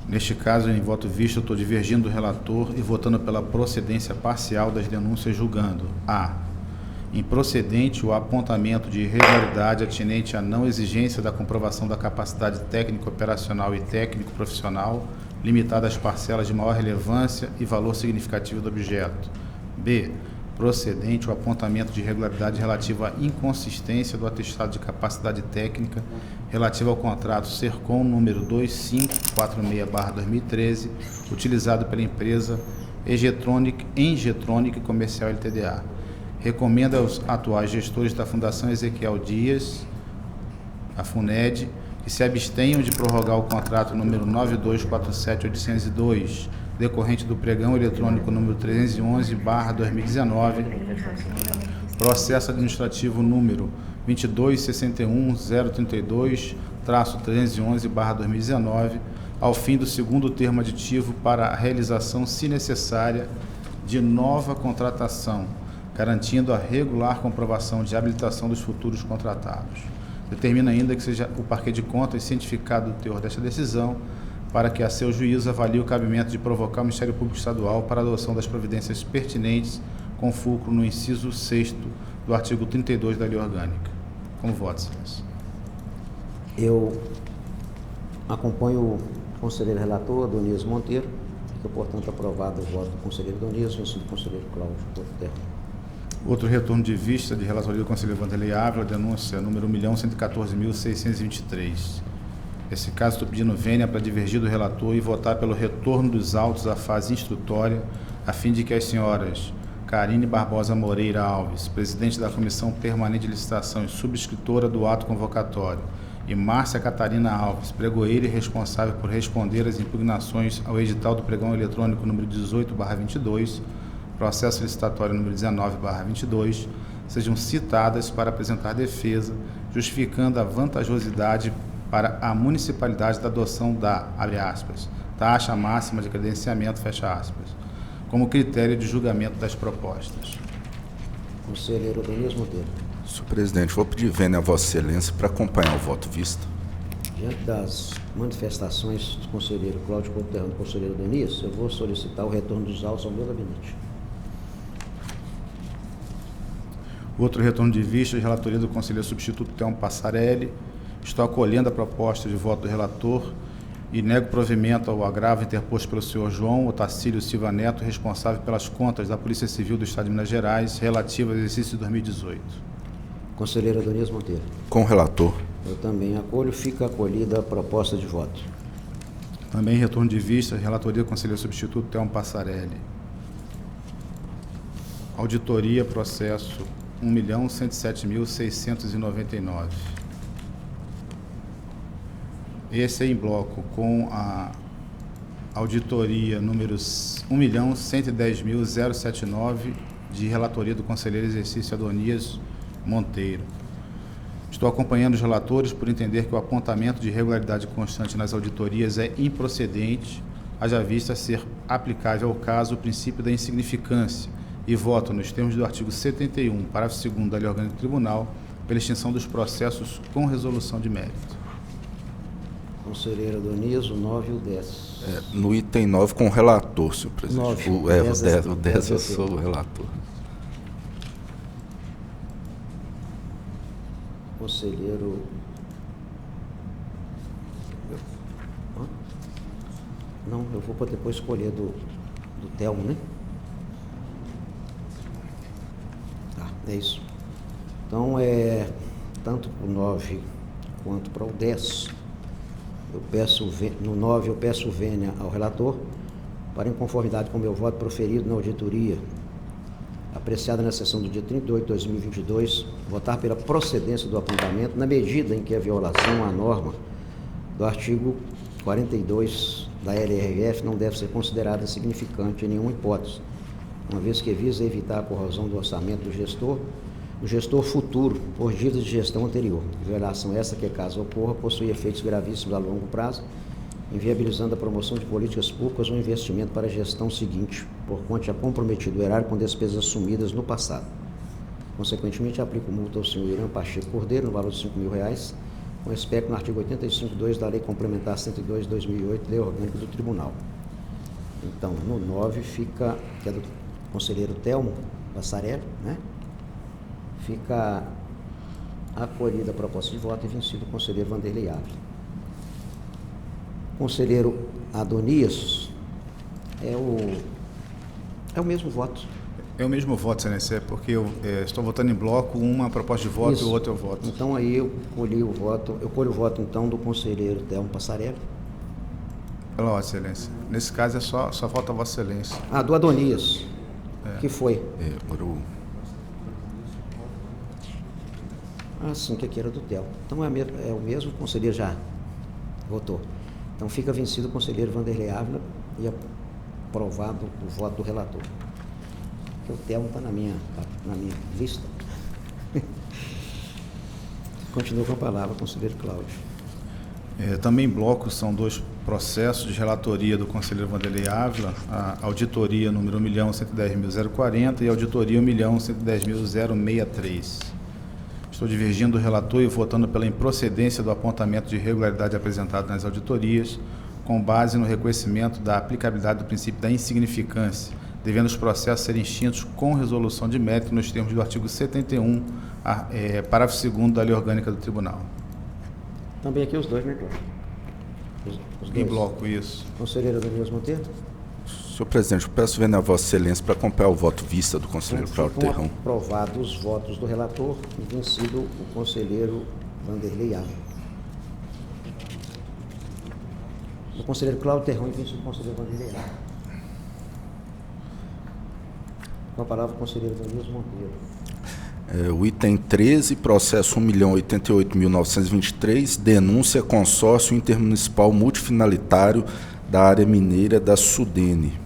Neste caso, em voto visto, eu estou divergindo do relator e votando pela procedência parcial das denúncias, julgando a improcedente o apontamento de irregularidade atinente à não exigência da comprovação da capacidade técnica operacional e técnico-profissional limitada às parcelas de maior relevância e valor significativo do objeto. B. Procedente o apontamento de irregularidade relativa à inconsistência do atestado de capacidade técnica relativo ao contrato SERCOM número 2546/2013, utilizado pela empresa Engetronic Comercial Ltda. Recomenda aos atuais gestores da Fundação Ezequiel Dias, a FUNED, que se abstenham de prorrogar o contrato número 9247802, decorrente do pregão eletrônico número 311/2019, processo administrativo número 2261.032-311/2019, ao fim do segundo termo aditivo para a realização, se necessária, de nova contratação, garantindo a regular comprovação de habilitação dos futuros contratados. Determina ainda que seja o parquê de contas cientificado do teor desta decisão, para que, a seu juízo, avalie o cabimento de provocar o Ministério Público Estadual para a adoção das providências pertinentes, com fulcro no inciso 6º do artigo 32 da Lei Orgânica. Como voto, excelência? Eu acompanho o conselheiro relator, Adonias Monteiro. Fica, portanto, aprovado o voto do conselheiro Adonias e do conselheiro Cláudio Porterra. Outro retorno de vista de relatoria do conselheiro Vanderlei Ávila, denúncia número 1.114.623. Nesse caso, estou pedindo vênia para divergir do relator e votar pelo retorno dos autos à fase instrutória, a fim de que as senhoras Karine Barbosa Moreira Alves, presidente da Comissão Permanente de Licitação e subscritora do ato convocatório, e Márcia Catarina Alves, pregoeira e responsável por responder às impugnações ao edital do pregão eletrônico número 18/22, processo licitatório número 19/22, sejam citadas para apresentar defesa, justificando a vantajosidade para a municipalidade da adoção da, abre aspas, taxa máxima de credenciamento, fecha aspas, como critério de julgamento das propostas. Conselheiro Adonias Monteiro. Senhor presidente, vou pedir vênia a Vossa Excelência para acompanhar o voto visto. Diante das manifestações do conselheiro Cláudio Porterra e do conselheiro Adonias, eu vou solicitar o retorno dos autos ao meu gabinete. Outro retorno de vista de relatoria do conselheiro substituto Thelmo Passarelli. Estou acolhendo a proposta de voto do relator e nego provimento ao agravo interposto pelo senhor João Otacílio Silva Neto, responsável pelas contas da Polícia Civil do Estado de Minas Gerais, relativa ao exercício de 2018. Conselheiro Adonias Monteiro. Com o relator. Eu também acolho. Fica acolhida a proposta de voto. Também retorno de vista, relatoria do conselheiro substituto Thelmo Passarelli. Auditoria, processo 1.107.699. Esse é em bloco com a auditoria número 1.110.079 de relatoria do conselheiro exercício Adonias Monteiro. Estou acompanhando os relatores por entender que o apontamento de irregularidade constante nas auditorias é improcedente, haja vista ser aplicável ao caso o princípio da insignificância, e voto nos termos do artigo 71, parágrafo 2º da Lei Orgânica do Tribunal, pela extinção dos processos com resolução de mérito. Conselheiro Adonias, o 9 e o 10. No item 9, com o relator, senhor presidente. 9. O 10 eu sou o relator. Conselheiro... Não, eu vou depois escolher do Thelmo, né? Tá, é isso. Então, tanto para o 9 quanto para o 10, no 9 eu peço vênia ao relator, para, em conformidade com o meu voto proferido na auditoria, apreciada na sessão do dia 38 de 2022, votar pela procedência do apontamento, na medida em que a violação à norma do artigo 42 da LRF não deve ser considerada significante em nenhuma hipótese, uma vez que visa evitar a corrosão do orçamento do gestor futuro por dívidas de gestão anterior. Violação essa que, caso ocorra, possui efeitos gravíssimos a longo prazo inviabilizando a promoção de políticas públicas ou investimento para a gestão seguinte, por conta de comprometido o erário com despesas assumidas no passado. Consequentemente, aplico multa ao senhor Irã Pacheco Cordeiro, no valor de R$5.000, com espectro no artigo 85.2 da Lei Complementar 102 de 2008, Lei Orgânica do Tribunal. Então, no 9 fica, que é do conselheiro Telmo Passarelli, né? Fica acolhida a proposta de voto e vencido o conselheiro Vanderlei Ávila. Conselheiro Adonias, é o mesmo voto. É o mesmo voto, excelência, porque eu estou votando em bloco, uma proposta de voto Isso. e o outro eu voto. Então aí eu colho o voto então do conselheiro Telmo Passarelli. Pela Vossa Excelência. Nesse caso é só vota a Vossa Excelência. Ah, do Adonias, que foi? Ah, sim, que aqui era do Telmo. Então é o mesmo, o conselheiro já votou. Então fica vencido o conselheiro Vanderlei Ávila e aprovado o voto do relator. Porque o Telmo está na minha lista. Continua com a palavra, conselheiro Cláudio. Também em bloco são dois processos de relatoria do conselheiro Vanderlei Ávila, a auditoria número 1.110.040 e a auditoria 1.110.063. Estou divergindo do relator e votando pela improcedência do apontamento de irregularidade apresentado nas auditorias, com base no reconhecimento da aplicabilidade do princípio da insignificância, devendo os processos serem extintos com resolução de mérito nos termos do artigo 71, parágrafo 2º da Lei Orgânica do Tribunal. Também aqui os dois, né, Cláudio? Os dois. Em bloco, isso. Conselheiro Adonias Monteiro? Senhor presidente, eu peço ver a Vossa Excelência para acompanhar o voto vista do conselheiro Cláudio Terrão. Aprovados os votos do relator e vencido o conselheiro Vanderlei Ávila. O conselheiro Cláudio Terrão e vencido o conselheiro Vanderlei Ávila. Com a palavra o conselheiro Adonias Monteiro. O item 13, processo 1.088.923, denúncia consórcio intermunicipal multifinalitário da área mineira da Sudene.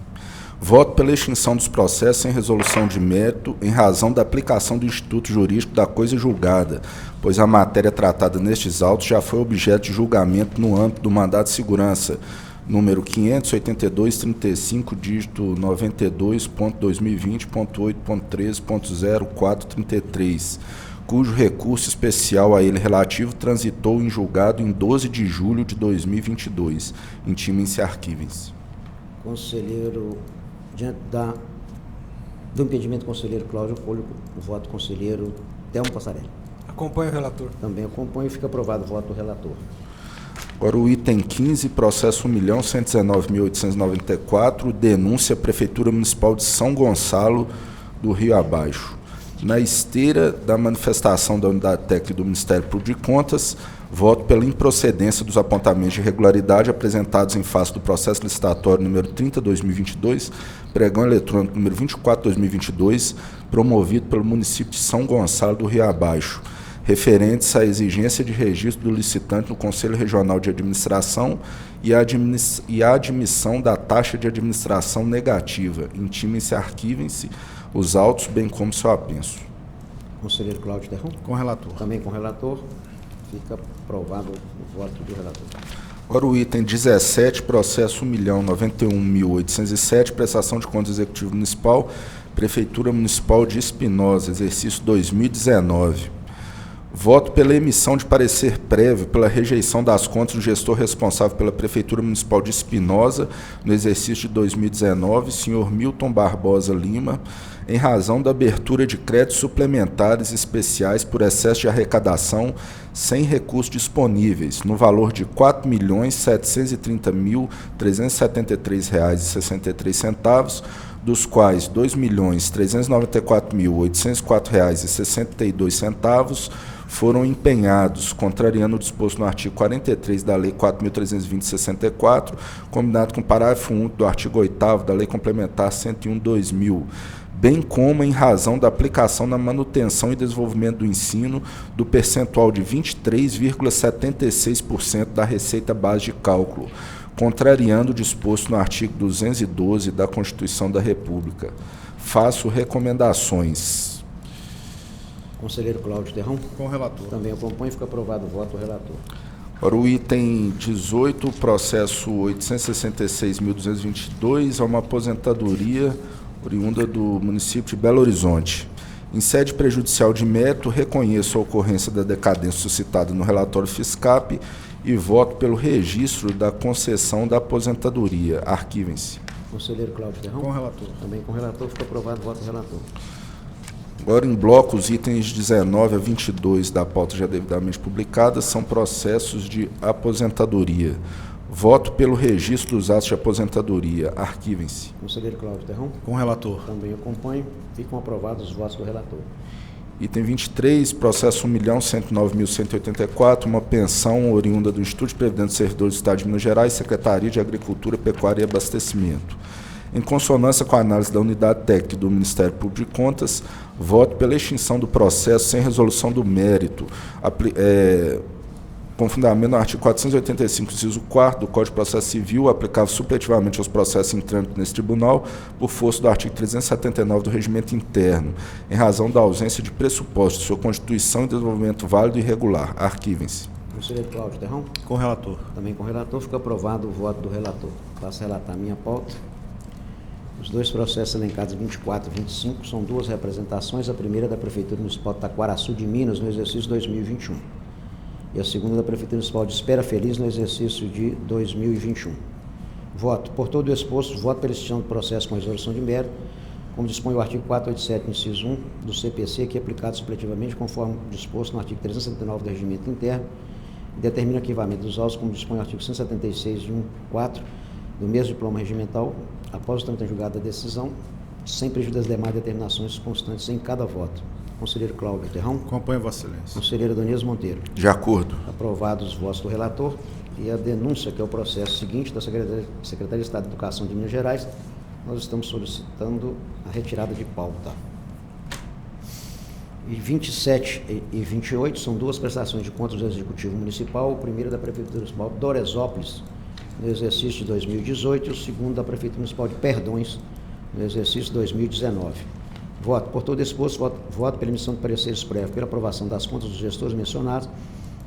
Voto pela extinção dos processos sem resolução de mérito em razão da aplicação do Instituto Jurídico da Coisa Julgada, pois a matéria tratada nestes autos já foi objeto de julgamento no âmbito do mandado de segurança número 582-35, dígito 92.2020.8.13.0433, cujo recurso especial a ele relativo transitou em julgado em 12 de julho de 2022. Intimem-se e arquivem-se. Conselheiro, diante do impedimento do conselheiro Cláudio, colho o voto do conselheiro Telmo Passarelli. Acompanhe o relator. Também acompanho e fica aprovado o voto do relator. Agora o item 15, processo 1.119.894, denúncia à Prefeitura Municipal de São Gonçalo do Rio Abaixo. Na esteira da manifestação da Unidade Técnica do Ministério Público de Contas, voto pela improcedência dos apontamentos de irregularidade apresentados em face do processo licitatório número 30/2022, pregão eletrônico número 24/2022, promovido pelo município de São Gonçalo do Rio Abaixo, referentes à exigência de registro do licitante no Conselho Regional de Administração e a admissão da taxa de administração negativa. Intimem-se e arquivem-se os autos, bem como seu apenso. Conselheiro Cláudio Terrão? Com o relator. Também com o relator. Fica aprovado o voto do relator. Agora o item 17, processo 1.091.807, prestação de contas executivo municipal, Prefeitura Municipal de Espinosa, exercício 2019. Voto pela emissão de parecer prévio pela rejeição das contas do gestor responsável pela Prefeitura Municipal de Espinosa no exercício de 2019, senhor Milton Barbosa Lima, em razão da abertura de créditos suplementares especiais por excesso de arrecadação sem recursos disponíveis, no valor de R$ 4.733.373,63, dos quais R$ 2.394.804,62 foram empenhados, contrariando o disposto no artigo 43 da Lei 4.320/64, combinado com o parágrafo 1 do artigo 8º da Lei Complementar 101/2000, bem como em razão da aplicação na manutenção e desenvolvimento do ensino do percentual de 23,76% da receita base de cálculo, contrariando o disposto no artigo 212 da Constituição da República. Faço recomendações. Conselheiro Cláudio Terrão? Com o relator. Também acompanho e fica aprovado o voto do relator. Para o item 18, o processo 866.222 é uma aposentadoria oriunda do município de Belo Horizonte. Em sede prejudicial de mérito, reconheço a ocorrência da decadência suscitada no relatório FISCAP e voto pelo registro da concessão da aposentadoria. Arquivem-se. Conselheiro Cláudio Terrão. Com o relator. Também com o relator. Fica aprovado o voto do relator. Agora, em bloco, os itens 19 a 22 da pauta já devidamente publicadas são processos de aposentadoria. Voto pelo registro dos atos de aposentadoria. Arquivem-se. Conselheiro Cláudio Terrão. Com o relator. Também acompanho. Ficam aprovados os votos do relator. Item 23, processo 1.109.184, uma pensão oriunda do Instituto de Previdência dos Servidores do Estado de Minas Gerais, Secretaria de Agricultura, Pecuária e Abastecimento. Em consonância com a análise da unidade técnica do Ministério Público de Contas, voto pela extinção do processo sem resolução do mérito, com fundamento no artigo 485, inciso 4º do Código de Processo Civil, aplicável supletivamente aos processos em trâmite nesse tribunal, por força do artigo 379 do Regimento Interno, em razão da ausência de pressuposto de sua constituição e desenvolvimento válido e regular. Arquivem-se. Conselheiro Cláudio Terrão. Com o relator. Também com o relator. Fica aprovado o voto do relator. Passo a relatar a minha pauta. Os dois processos elencados 24 e 25 são duas representações. A primeira da Prefeitura Municipal de Taquaraçu de Minas, no exercício 2021. E a segunda da Prefeitura Municipal de Espera Feliz, no exercício de 2021. Voto. Por todo o exposto, voto pela extinção do processo com resolução de mérito, como dispõe o artigo 487, inciso 1 do CPC, que é aplicado supletivamente conforme disposto no artigo 379 do Regimento Interno, e determina o arquivamento dos autos, como dispõe o artigo 176 de 1.4 do mesmo diploma regimental, após o trâmite julgado da decisão, sem prejuízo das demais determinações constantes em cada voto. Conselheiro Cláudio Terrão. Acompanho, Vossa Excelência. Conselheiro Adonis Monteiro. De acordo. Aprovados os votos do relator e a denúncia, que é o processo seguinte da Secretaria de Estado de Educação de Minas Gerais, nós estamos solicitando a retirada de pauta. E 27 e 28 são duas prestações de contas do Executivo Municipal, o primeiro da Prefeitura Municipal de Doresópolis, no exercício de 2018, e o segundo da Prefeitura Municipal de Perdões, no exercício de 2019. Voto. Por todo exposto, voto pela emissão de pareceres prévios pela aprovação das contas dos gestores mencionados,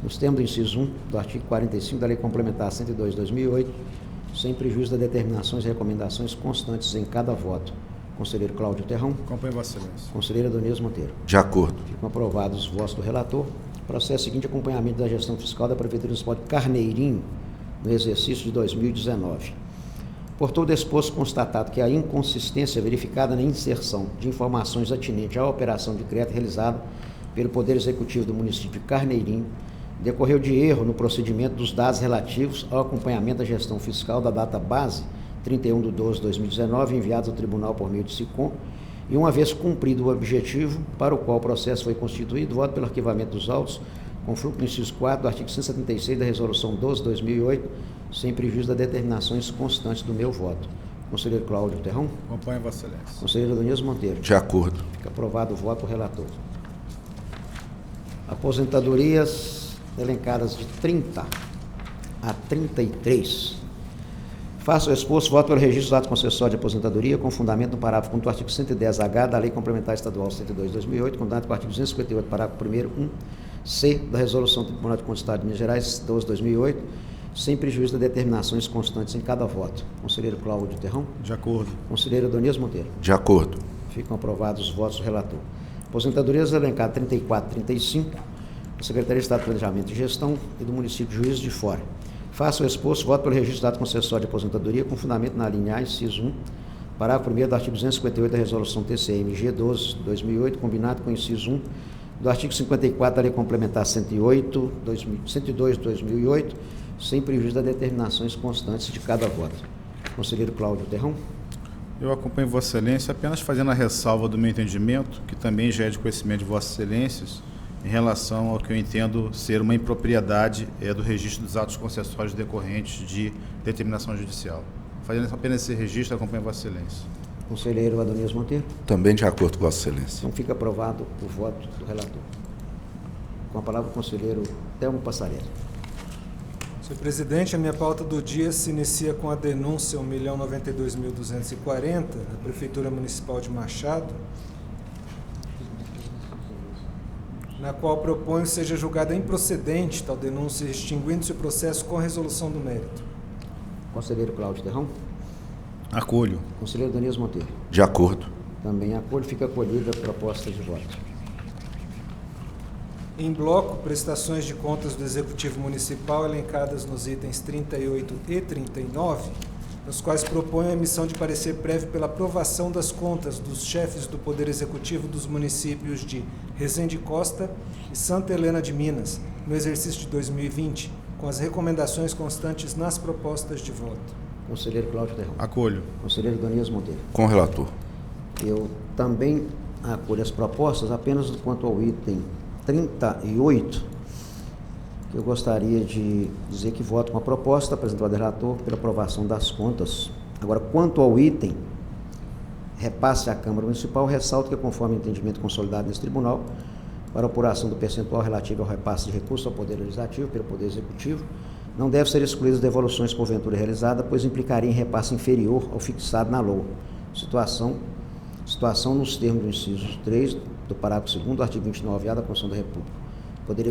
nos termos do inciso 1 do artigo 45 da Lei Complementar 102 de 2008, sem prejuízo das determinações e recomendações constantes em cada voto. Conselheiro Cláudio Terrão. Acompanho, Vossa Excelência. Conselheiro Adonis Monteiro. De acordo. Ficam aprovados os votos do relator. Processo seguinte, acompanhamento da gestão fiscal da Prefeitura Municipal de Carneirinho, no exercício de 2019. Por todo exposto, constatado que a inconsistência verificada na inserção de informações atinentes à operação de crédito realizada pelo Poder Executivo do município de Carneirinho decorreu de erro no procedimento dos dados relativos ao acompanhamento da gestão fiscal da data base 31/12/2019, enviados ao Tribunal por meio de SICOM, e uma vez cumprido o objetivo para o qual o processo foi constituído, voto pelo arquivamento dos autos, conforme o inciso 4 do artigo 176 da Resolução 12/2008, sem prejuízo das determinações constantes do meu voto. Conselheiro Cláudio Terrão. Acompanho, Vossa Excelência. Conselheiro Adonis Monteiro. De acordo. Fica aprovado o voto do relator. Aposentadorias elencadas de 30 a 33. Faço o exposto, voto pelo registro dos atos concessórios de aposentadoria, com fundamento no parágrafo do artigo 110H da Lei Complementar Estadual 102 de 2008, com fundamento no artigo 258, parágrafo 1º, 1C da Resolução do Tribunal de Contas do Estado de Minas Gerais 12 de 2008, sem prejuízo das determinações constantes em cada voto. Conselheiro Cláudio Terrão. De acordo. Conselheiro Adonis Monteiro. De acordo. Ficam aprovados os votos do relator. Aposentadorias elencadas 34 e 35, da Secretaria de Estado de Planejamento e Gestão e do município de Juiz de Fora. Faço o exposto, voto pelo registro do ato concessório de aposentadoria, com fundamento na linha A, inciso 1, parágrafo 1º do artigo 258 da Resolução TCM-G 12 de 2008, combinado com o inciso 1 do artigo 54 da Lei Complementar 102 de 2008, sem prejuízo das determinações constantes de cada voto. Conselheiro Cláudio Terrão. Eu acompanho Vossa Excelência, apenas fazendo a ressalva do meu entendimento, que também já é de conhecimento de Vossas Excelências, em relação ao que eu entendo ser uma impropriedade do registro dos atos concessórios decorrentes de determinação judicial. Fazendo apenas esse registro, acompanho Vossa Excelência. Conselheiro Adonis Monteiro. Também de acordo com Vossa Excelência. Então fica aprovado o voto do relator. Com a palavra o conselheiro Telmo Passarelli. Senhor presidente, a minha pauta do dia se inicia com a denúncia 1.092.240 da Prefeitura Municipal de Machado. na qual proponho seja julgada improcedente tal denúncia, extinguindo-se o processo com resolução do mérito. Conselheiro Cláudio Terrão. Acolho. Conselheiro Doniz Monteiro. De acordo. Também acolho. Fica acolhida a proposta de voto. Em bloco, prestações de contas do Executivo Municipal elencadas nos itens 38 e 39, nos quais proponho a emissão de parecer prévio pela aprovação das contas dos chefes do Poder Executivo dos municípios de Resende Costa e Santa Helena de Minas, no exercício de 2020, com as recomendações constantes nas propostas de voto. Conselheiro Cláudio Terrão. Acolho. Conselheiro Doniz Monteiro. Com o relator. Eu também acolho as propostas, apenas quanto ao item 38, que eu gostaria de dizer que voto com a proposta apresentada pelo relator pela aprovação das contas. Agora, quanto ao item repasse à Câmara Municipal, ressalto que, conforme o entendimento consolidado nesse tribunal, para a apuração do percentual relativo ao repasse de recursos ao Poder Legislativo pelo Poder Executivo, não deve ser excluídas devoluções porventura realizadas, pois implicaria em repasse inferior ao fixado na LOA. Situação nos termos do inciso 3 do parágrafo 2º do artigo 29A da Constituição da República. Poderia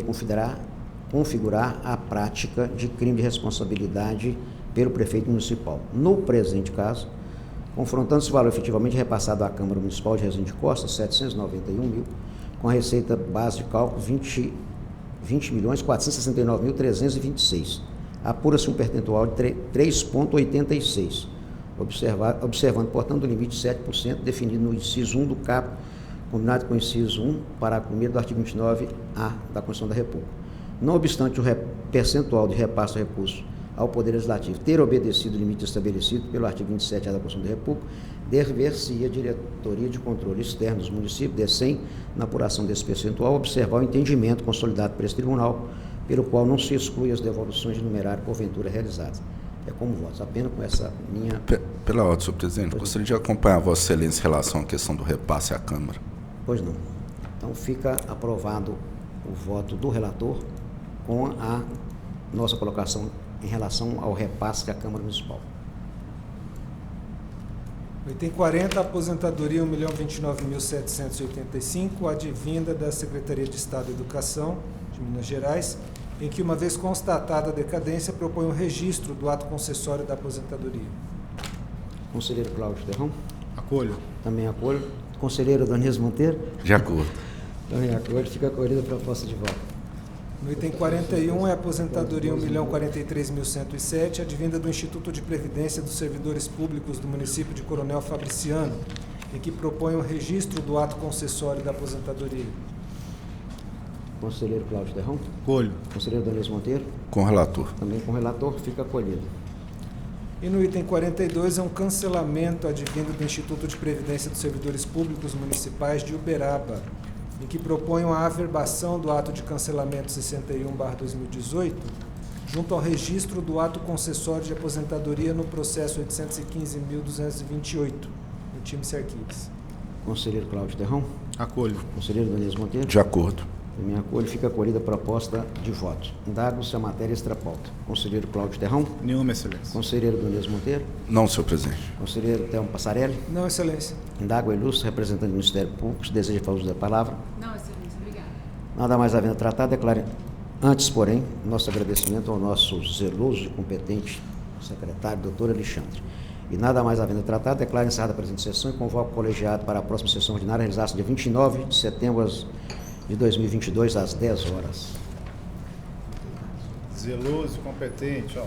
configurar a prática de crime de responsabilidade pelo prefeito municipal. No presente caso, confrontando-se o valor efetivamente repassado à Câmara Municipal de Resende Costa, 791 mil, com a receita base de cálculo 20.469.326. Apura-se um percentual de 3,86, observando, portanto, o limite de 7% definido no inciso 1 do caput, combinado com o inciso 1, parágrafo 1º do artigo 29A da Constituição da República. Não obstante o percentual de repasse de recursos ao Poder Legislativo ter obedecido o limite estabelecido pelo artigo 27A da Constituição da República, dever-se a Diretoria de Controle Externo dos Municípios, DECEM, na apuração desse percentual, observar o entendimento consolidado por esse tribunal, pelo qual não se exclui as devoluções de numerário porventura realizadas. É como votos, apenas com essa minha... Pela ordem, senhor presidente, gostaria de acompanhar a Vossa Excelência em relação à questão do repasse à Câmara. Pois não. Então fica aprovado o voto do relator com a nossa colocação em relação ao repasse da Câmara Municipal. No item 40, aposentadoria 1.029.785, advinda da Secretaria de Estado de Educação de Minas Gerais, em que, uma vez constatada a decadência, propõe o registro do ato concessório da aposentadoria. Conselheiro Cláudio Terrão. Acolho. Também acolho. Conselheiro Doniz Monteiro. De acordo. Também acolho. Fica acolhida a proposta de voto. No item 41 é a aposentadoria 1.043.107, advinda do Instituto de Previdência dos Servidores Públicos do município de Coronel Fabriciano, em que propõe o registro do ato concessório da aposentadoria. Conselheiro Cláudio Terrão. Acolho. Conselheiro Doniz Monteiro. Com o relator. Também com o relator, fica acolhido. E no item 42 é um cancelamento advindo do Instituto de Previdência dos Servidores Públicos Municipais de Uberaba, em que propõe a averbação do ato de cancelamento 61/2018, junto ao registro do ato concessório de aposentadoria no processo 815.228, no time Cerquives. Conselheiro Cláudio Terrão. Acolho. Conselheiro Doniz Monteiro. De acordo. Também acolho, fica acolhida a proposta de voto. Indago-se a matéria extrapauta. Conselheiro Cláudio Terrão. Nenhuma, excelência. Conselheiro Doniz Monteiro. Não, senhor presidente. Conselheiro Thelma Passarelli. Não, excelência. Indago a ilustre representante do Ministério Público, se deseja falar uso da palavra. Não, excelência, obrigada. Nada mais havendo tratado, declaro antes, porém, nosso agradecimento ao nosso zeloso e competente secretário, doutor Alexandre. E nada mais havendo tratado, declaro encerrada a presente sessão e convoco o colegiado para a próxima sessão ordinária, realizada dia 29 de setembro de 2022, às 10 horas. Zeloso e competente, ó.